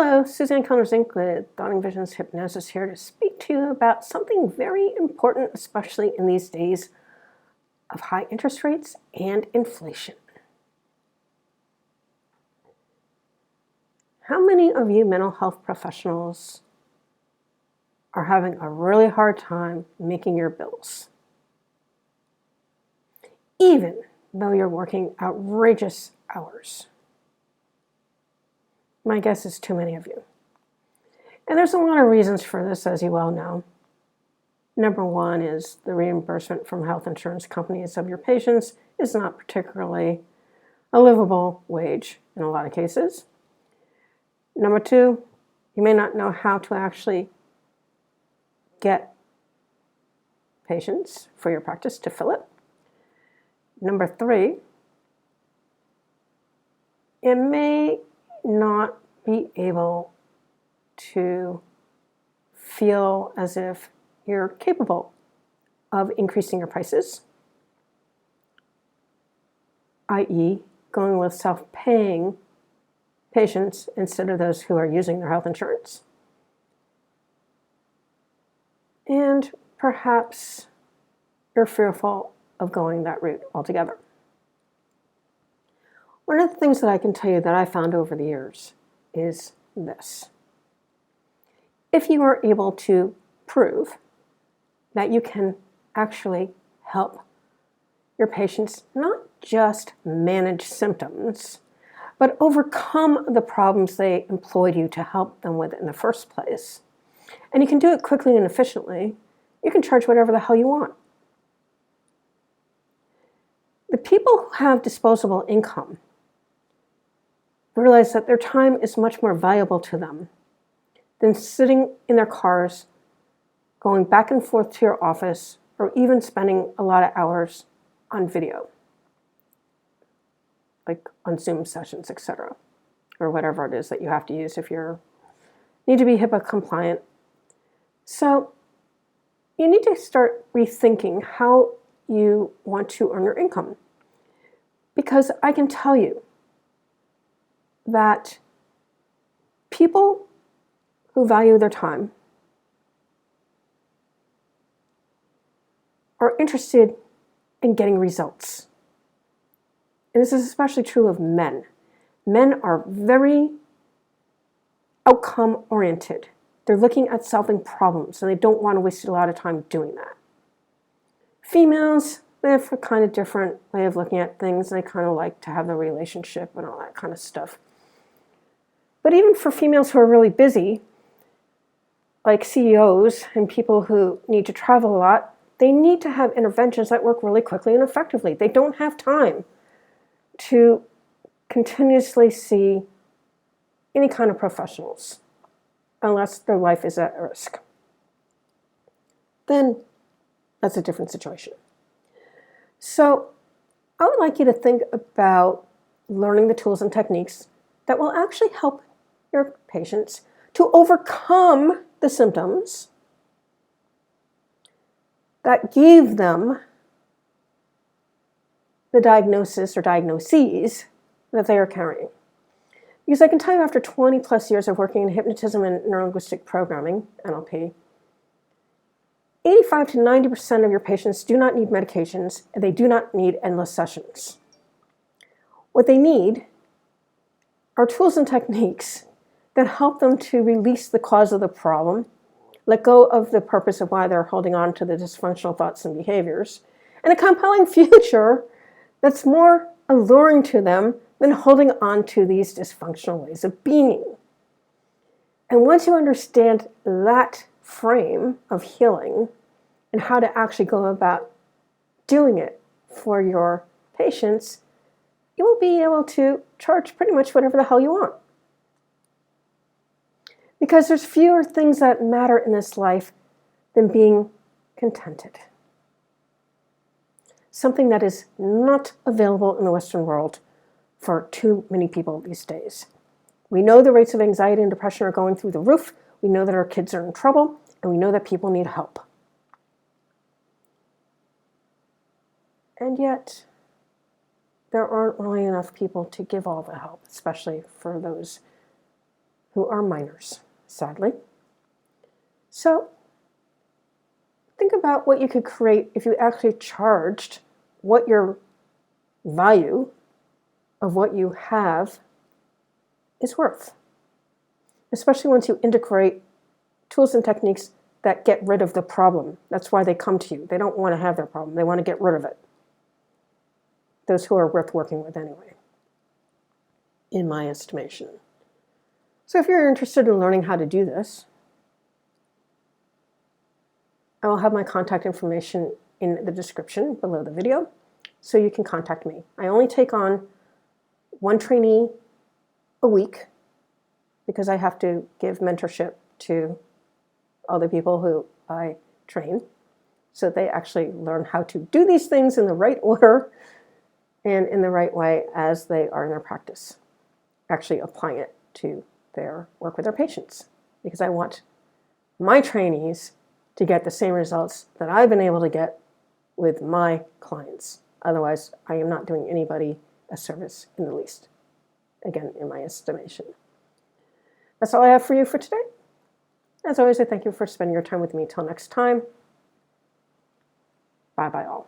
Hello, Suzanne with Dawning Visions Hypnosis here to speak to you about something very important, especially in these days of high interest rates and inflation. How many of you mental health professionals are having a really hard time making your bills? Even though you're working outrageous hours. My guess is too many of you. And there's a lot of reasons for this, as you well know. Number one is the reimbursement from health insurance companies of your patients is not particularly a livable wage in a lot of cases. Number two, you may not know how to actually get patients for your practice to fill it. Number three, it may not be able to feel as if you're capable of increasing your prices, i.e., going with self-paying patients instead of those who are using their health insurance. And perhaps you're fearful of going that route altogether. One of the things that I can tell you that I found over the years is this. If you are able to prove that you can actually help your patients not just manage symptoms, but overcome the problems they employed you to help them with in the first place, and you can do it quickly and efficiently, you can charge whatever the hell you want. The people who have disposable income realize that their time is much more valuable to them than sitting in their cars, going back and forth to your office, or even spending a lot of hours on video, like on Zoom sessions, etc., or whatever it is that you have to use if you need to be HIPAA compliant. So you need to start rethinking how you want to earn your income. Because I can tell you that people who value their time are interested in getting results. And this is especially true of men. Men are very outcome oriented. They're looking at solving problems and they don't want to waste a lot of time doing that. Females, they have a kind of different way of looking at things. They kind of like to have the relationship and all that kind of stuff. But even for females who are really busy, like CEOs and people who need to travel a lot, they need to have interventions that work really quickly and effectively. They don't have time to continuously see any kind of professionals unless their life is at risk. Then that's a different situation. So I would like you to think about learning the tools and techniques that will actually help your patients to overcome the symptoms that gave them the diagnosis or diagnoses that they are carrying. Because I can tell you after 20 plus years of working in hypnotism and neurolinguistic programming, NLP, 85 to 90% of your patients do not need medications and they do not need endless sessions. What they need are tools and techniques that help them to release the cause of the problem, let go of the purpose of why they're holding on to the dysfunctional thoughts and behaviors, and a compelling future that's more alluring to them than holding on to these dysfunctional ways of being. And once you understand that frame of healing and how to actually go about doing it for your patients, you will be able to charge pretty much whatever the hell you want. Because there's fewer things that matter in this life than being contented. Something that is not available in the Western world for too many people these days. We know the rates of anxiety and depression are going through the roof. We know that our kids are in trouble, and we know that people need help. And yet, there aren't really enough people to give all the help, especially for those who are minors, sadly. So think about what you could create if you actually charged what your value of what you have is worth, especially once you integrate tools and techniques that get rid of the problem. That's why they come to you. They don't want to have their problem. They want to get rid of it. Those who are worth working with anyway, in my estimation. So if you're interested in learning how to do this, I will have my contact information in the description below the video, so you can contact me. I only take on one trainee a week because I have to give mentorship to other people who I train, so they actually learn how to do these things in the right order and in the right way as they are in their practice, actually applying it to their work with their patients, because I want my trainees to get the same results that I've been able to get with my clients. Otherwise, I am not doing anybody a service in the least, again, in my estimation. That's all I have for you for today. As always, I thank you for spending your time with me. Till next time, bye-bye all.